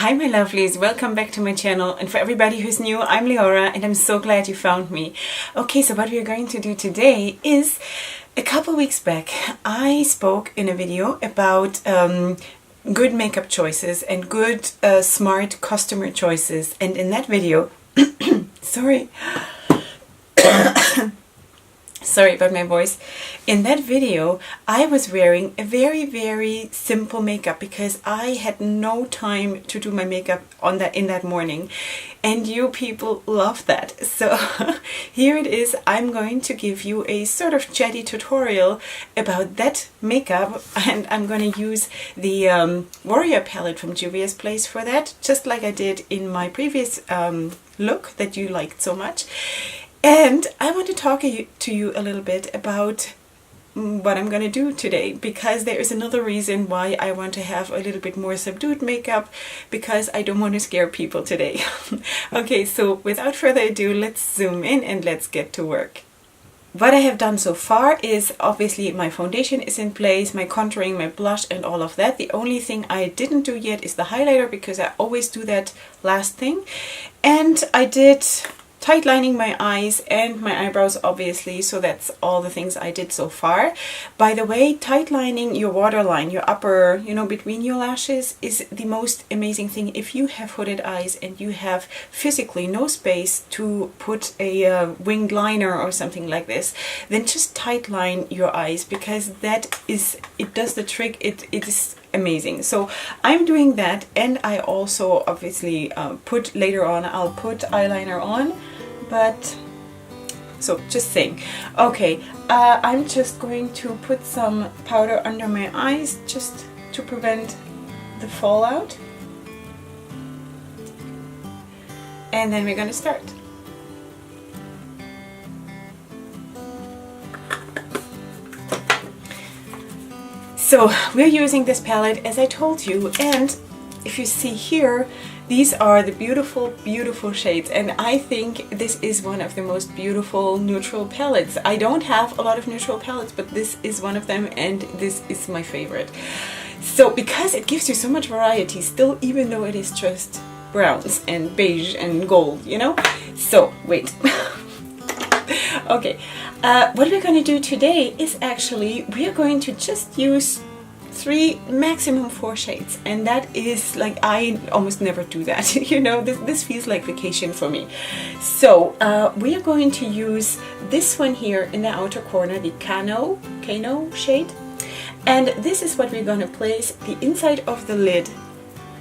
Hi my lovelies, welcome back to my channel, and for everybody who's new, I'm Leorah and I'm so glad you found me. Okay, so what we're going to do today is, a couple weeks back I spoke in a video about good makeup choices and good smart customer choices, and in that video, sorry about my voice. In that video I was wearing a very simple makeup because I had no time to do my makeup in that morning, and you people love that. So here it is. I'm going to give you a sort of chatty tutorial about that makeup, and I'm going to use the Warrior palette from Juvia's Place for that, just like I did in my previous look that you liked so much. And I want to talk to you a little bit about what I'm going to do today, because there is another reason why I want to have a little bit more subdued makeup, because I don't want to scare people today. Okay, so without further ado, let's zoom in and let's get to work. What I have done so far is, obviously my foundation is in place, my contouring, my blush and all of that. The only thing I didn't do yet is the highlighter, because I always do that last thing. And I did tight lining my eyes and my eyebrows, obviously, so that's all the things I did so far. By the way, tight lining your waterline, your upper, between your lashes, is the most amazing thing. If you have hooded eyes and you have physically no space to put a winged liner or something like this, then just tight line your eyes, because it does the trick. It is amazing. So I'm doing that, and I also obviously later on I'll put eyeliner on, but so just saying. Okay, I'm just going to put some powder under my eyes just to prevent the fallout, and then we're going to start. So we're using this palette, as I told you, and if you see here, these are the beautiful shades, and I think this is one of the most beautiful neutral palettes. I don't have a lot of neutral palettes, but this is one of them, and this is my favorite. So because it gives you so much variety still, even though it is just browns and beige and gold, So wait. Okay, what we're going to do today is actually, we are going to just use 3, maximum 4 shades, and that is like, I almost never do that. This feels like vacation for me. So we are going to use this one here in the outer corner, the Kano shade, and this is what we're going to place the inside of the lid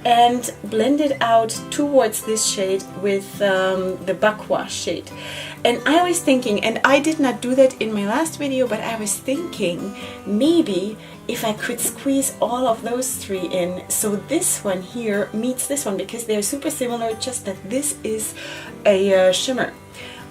and blend it out towards this shade with the Bakwa shade. And I was thinking, and I did not do that in my last video, but I was thinking maybe if I could squeeze all of those 3 in, so this one here meets this one, because they're super similar, just that this is a shimmer.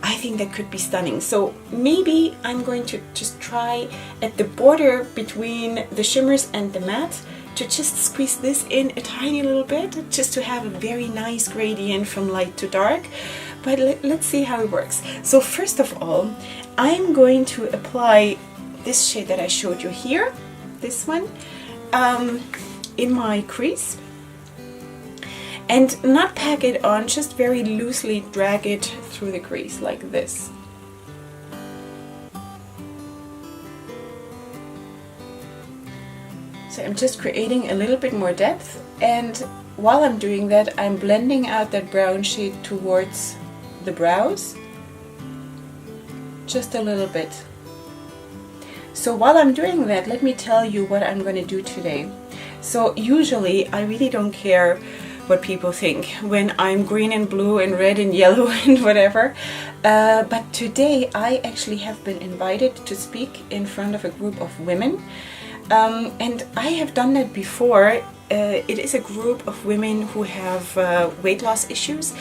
I think that could be stunning. So maybe I'm going to just try at the border between the shimmers and the matte to just squeeze this in a tiny little bit, just to have a very nice gradient from light to dark. But let's see how it works. So first of all, I'm going to apply this shade that I showed you here, this one, in my crease, and not pack it on, just very loosely drag it through the crease like this. So I'm just creating a little bit more depth, and while I'm doing that, I'm blending out that brown shade towards the brows, just a little bit. So while I'm doing that, let me tell you what I'm going to do today. So usually I really don't care what people think when I'm green and blue and red and yellow and whatever, but today I actually have been invited to speak in front of a group of women, and I have done that before. It is a group of women who have weight loss issues,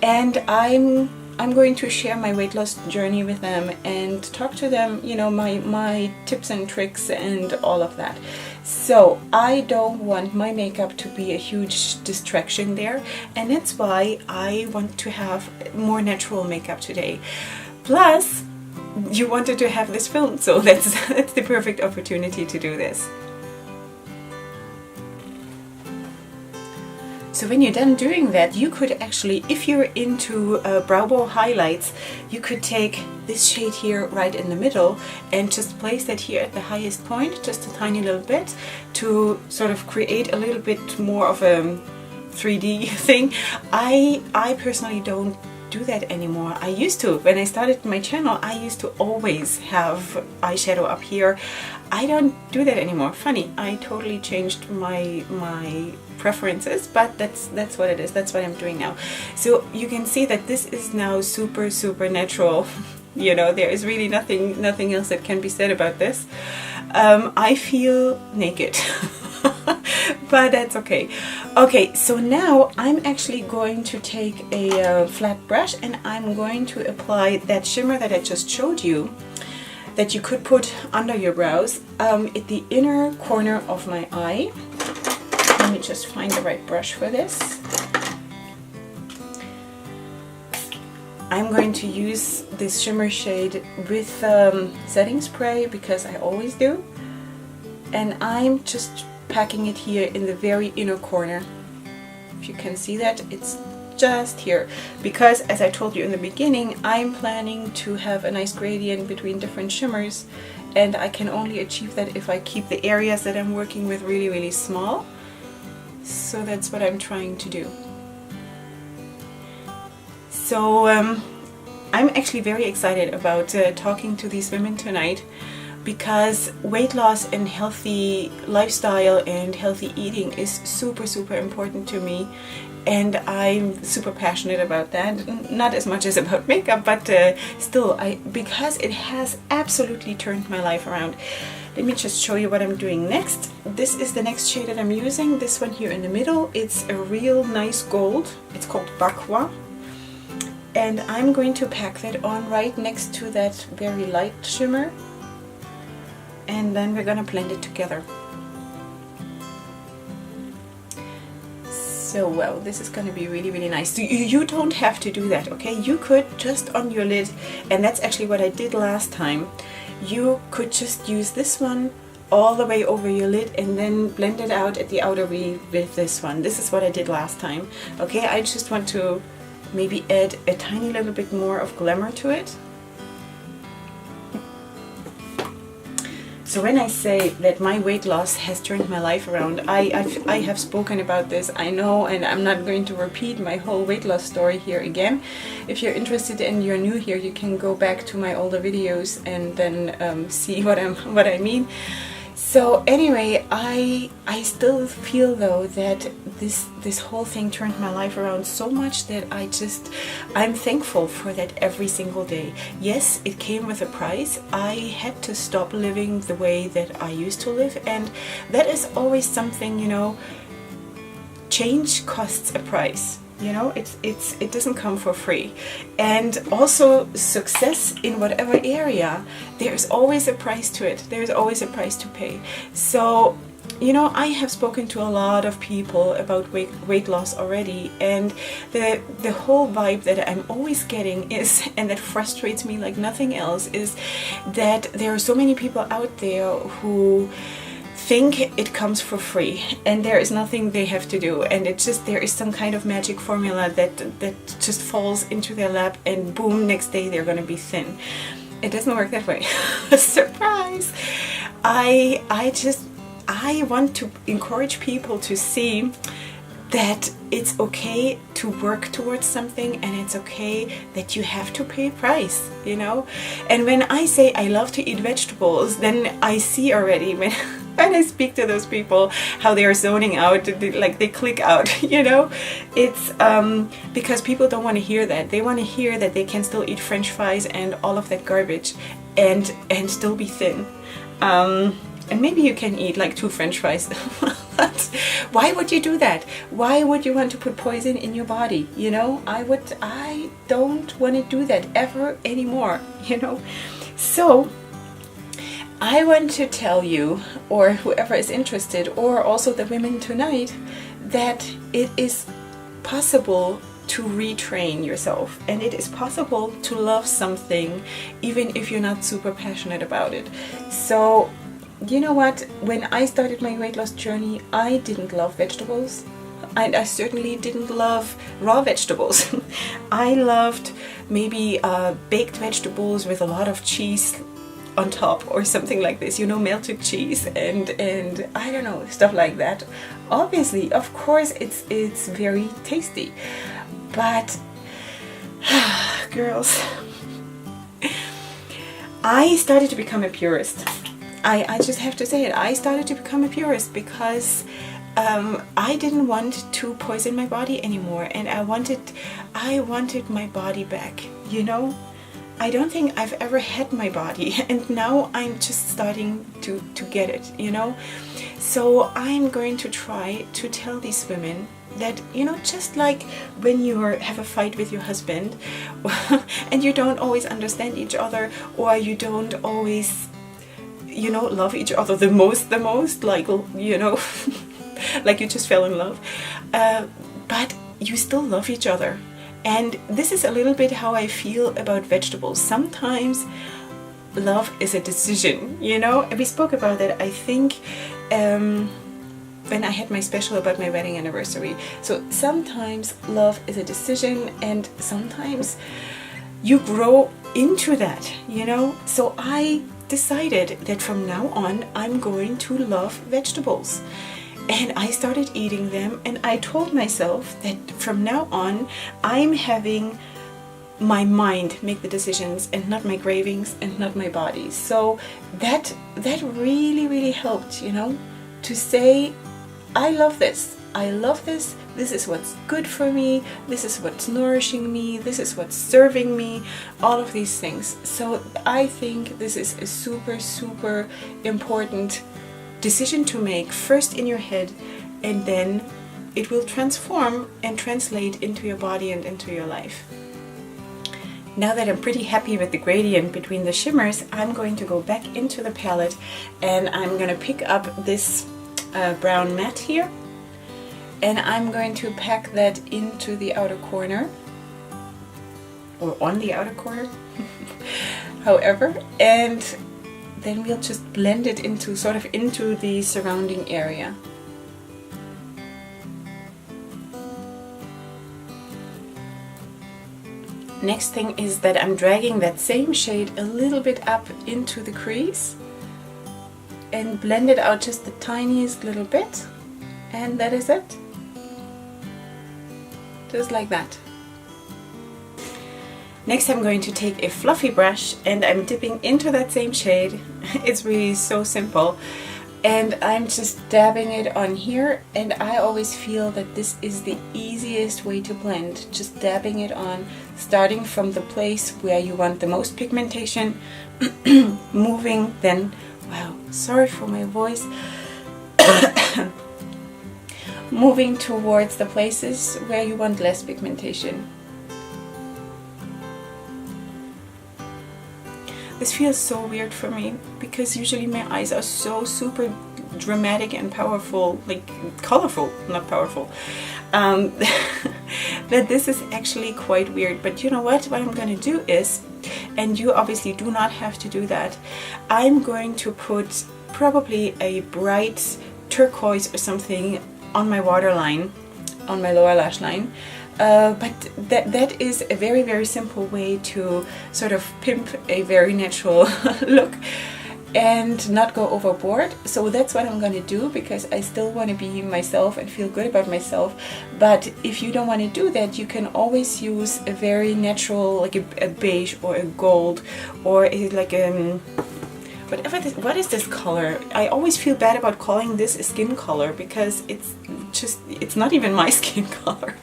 and I'm going to share my weight loss journey with them and talk to them, my tips and tricks and all of that. So I don't want my makeup to be a huge distraction there, and that's why I want to have more natural makeup today. Plus, you wanted to have this filmed, so that's the perfect opportunity to do this. So when you're done doing that, you could actually, if you're into brow bone highlights, you could take this shade here right in the middle and just place that here at the highest point, just a tiny little bit, to sort of create a little bit more of a 3D thing. I personally don't do that anymore. I used to. When I started my channel, I used to always have eyeshadow up here. I don't do that anymore. Funny, I totally changed my preferences, but that's what it is. That's what I'm doing now. So you can see that this is now super natural. You know, there is really nothing else that can be said about this. I feel naked. But that's okay. Okay, so now I'm actually going to take a flat brush and I'm going to apply that shimmer that I just showed you, that you could put under your brows, at the inner corner of my eye. Let me just find the right brush for this. I'm going to use this shimmer shade with setting spray, because I always do. And I'm just packing it here in the very inner corner. If you can see that, it's just here, because as I told you in the beginning, I'm planning to have a nice gradient between different shimmers, and I can only achieve that if I keep the areas that I'm working with really small. So that's what I'm trying to do. So I'm actually very excited about talking to these women tonight, because weight loss and healthy lifestyle and healthy eating is super important to me, and I'm super passionate about that. Not as much as about makeup, but still, because it has absolutely turned my life around. Let me just show you what I'm doing next. This is the next shade that I'm using, this one here in the middle. It's a real nice gold. It's called Bakwa. And I'm going to pack that on right next to that very light shimmer. And then we're gonna blend it together. So well, this is gonna be really nice. So you don't have to do that, okay? You could just on your lid, and that's actually what I did last time. You could just use this one all the way over your lid and then blend it out at the outer V with this one. This is what I did last time, okay? I just want to maybe add a tiny little bit more of glamour to it. So when I say that my weight loss has turned my life around, I have spoken about this, I know, and I'm not going to repeat my whole weight loss story here again. If you're interested and you're new here, you can go back to my older videos and then see what I mean. So anyway, I still feel though that this whole thing turned my life around so much that I'm thankful for that every single day. Yes, it came with a price. I had to stop living the way that I used to live, and that is always something, you know, change costs a price. You know, it doesn't come for free. And also success in whatever area, there's always a price to it. There's always a price to pay. So, you know, I have spoken to a lot of people about weight loss already, and the whole vibe that I'm always getting is, and that frustrates me like nothing else, is that there are so many people out there who think it comes for free and there is nothing they have to do, and it's just, there is some kind of magic formula that just falls into their lap and boom, next day they're gonna be thin. It doesn't work that way. Surprise! I want to encourage people to see that it's okay to work towards something, and it's okay that you have to pay a price, you know? And when I say I love to eat vegetables, then I see already when I speak to those people how they are zoning out, like they click out, you know? It's because people don't want to hear that. They want to hear that they can still eat French fries and all of that garbage and still be thin. And maybe you can eat like 2 French fries. But why would you do that? Why would you want to put poison in your body? You know, I don't want to do that ever anymore, you know? So I want to tell you, or whoever is interested, or also the women tonight, that it is possible to retrain yourself, and it is possible to love something even if you're not super passionate about it. So you know what, when I started my weight loss journey, I didn't love vegetables. I certainly didn't love raw vegetables. I loved maybe baked vegetables with a lot of cheese on top or something like this, you know, melted cheese and I don't know, stuff like that. Obviously, of course, it's very tasty, but girls, I started to become a purist. I just have to say it. I started to become a purist because I didn't want to poison my body anymore, and I wanted my body back, you know. I don't think I've ever had my body, and now I'm just starting to get it, you know. So I'm going to try to tell these women that, you know, just like when you have a fight with your husband and you don't always understand each other, or you don't always, you know, love each other the most, like, you know, like you just fell in love, but you still love each other. And this is a little bit how I feel about vegetables. Sometimes love is a decision, you know, and we spoke about that, I think, when I had my special about my wedding anniversary. So sometimes love is a decision, and sometimes you grow into that, you know. So I decided that from now on I'm going to love vegetables, and I started eating them, and I told myself that from now on I'm having my mind make the decisions and not my cravings and not my body. So that really helped, you know, to say I love this, this is what's good for me, this is what's nourishing me, this is what's serving me, all of these things. So I think this is a super important decision to make, first in your head, and then it will transform and translate into your body and into your life. Now that I'm pretty happy with the gradient between the shimmers, I'm going to go back into the palette, and I'm going to pick up this brown matte here, and I'm going to pack that into the outer corner, or on the outer corner, however, and then we'll just blend it into into the surrounding area. Next thing is that I'm dragging that same shade a little bit up into the crease and blend it out just the tiniest little bit, and that is it. Just like that. Next I'm going to take a fluffy brush, and I'm dipping into that same shade. It's really so simple, and I'm just dabbing it on here, and I always feel that this is the easiest way to blend, just dabbing it on, starting from the place where you want the most pigmentation, moving then, wow, sorry for my voice, moving towards the places where you want less pigmentation. This feels so weird for me, because usually my eyes are so super dramatic and powerful, like colorful, not powerful, that this is actually quite weird. But you know what I'm going to do is, and you obviously do not have to do that, I'm going to put probably a bright turquoise or something on my waterline, on my lower lash line. But that is a very simple way to sort of pimp a very natural look and not go overboard. So that's what I'm going to do, because I still want to be myself and feel good about myself. But if you don't want to do that, you can always use a very natural, like a beige or a gold, or like whatever this, what is this color? I always feel bad about calling this a skin color, because it's not even my skin color.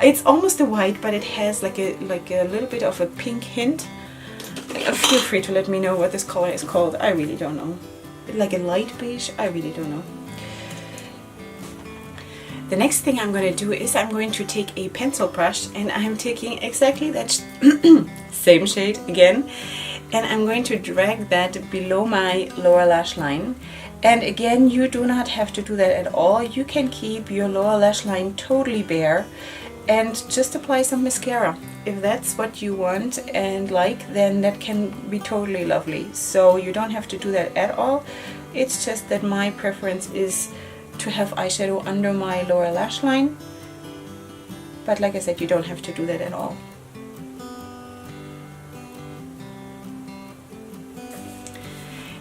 It's almost a white, but it has like a little bit of a pink hint. Feel free to let me know what this color is called. I really don't know. Like a light beige? I really don't know. The next thing I'm going to do is I'm going to take a pencil brush, and I'm taking exactly that same shade again, and I'm going to drag that below my lower lash line. And again, you do not have to do that at all. You can keep your lower lash line totally bare and just apply some mascara. If that's what you want and like, then that can be totally lovely. So you don't have to do that at all. It's just that my preference is to have eyeshadow under my lower lash line. But like I said, you don't have to do that at all.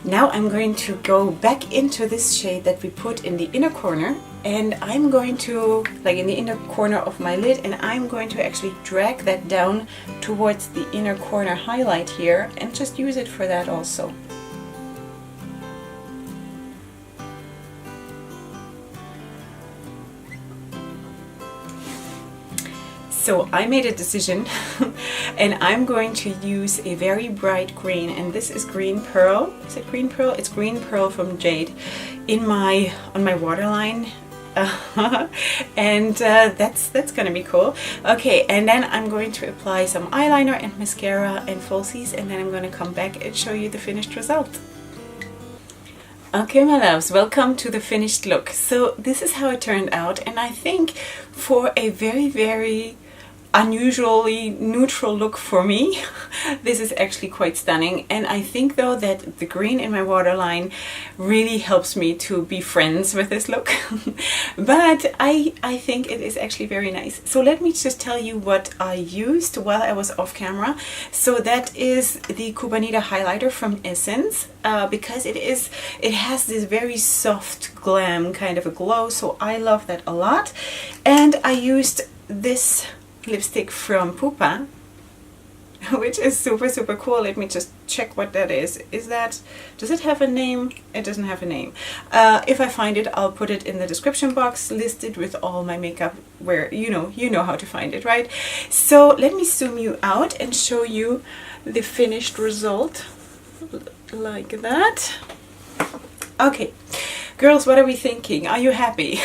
Now I'm going to go back into this shade that we put in the inner corner, and I'm going to, like in the inner corner of my lid, and I'm going to actually drag that down towards the inner corner highlight here and just use it for that also. So I made a decision and I'm going to use a very bright green, and this is Green Pearl. Is it Green Pearl? It's Green Pearl from Jade on my waterline. And that's gonna be cool. Okay, and then I'm going to apply some eyeliner and mascara and falsies, and then I'm going to come back and show you the finished result. Okay, my loves, welcome to the finished look. So this is how it turned out, and I think for a very unusually neutral look for me, this is actually quite stunning. And I think though that the green in my waterline really helps me to be friends with this look. But I think it is actually very nice. So let me just tell you what I used while I was off camera. So that is the Cubanita highlighter from Essence, because it has this very soft glam kind of a glow, so I love that a lot. And I used this lipstick from Pupa, which is super cool. Let me just check what that is. Does it have a name? It doesn't have a name. If I find it, I'll put it in the description box, listed with all my makeup, where you know how to find it, right? So let me zoom you out and show you the finished result, like that. Okay, girls, what are we thinking? Are you happy?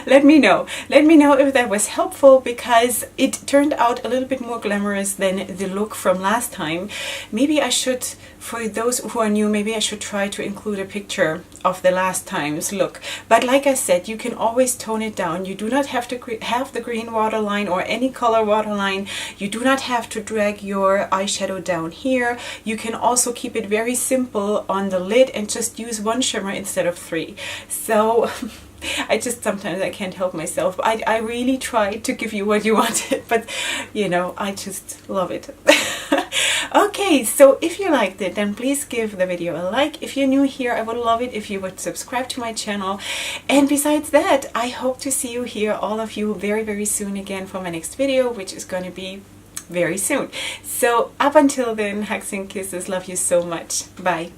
Let me know if that was helpful, because it turned out a little bit more glamorous than the look from last time. Maybe I should, for those who are new, maybe I should try to include a picture of the last time's look. But like I said, you can always tone it down. You do not have to have the green waterline or any color waterline. You do not have to drag your eyeshadow down here. You can also keep it very simple on the lid and just use one shimmer instead of 3. So sometimes I can't help myself. I really tried to give you what you wanted, but I just love it. Okay, so if you liked it, then please give the video a like. If you're new here, I would love it if you would subscribe to my channel. And besides that, I hope to see you here, all of you, very soon again for my next video, which is going to be very soon. So up until then, hugs and kisses. Love you so much. Bye.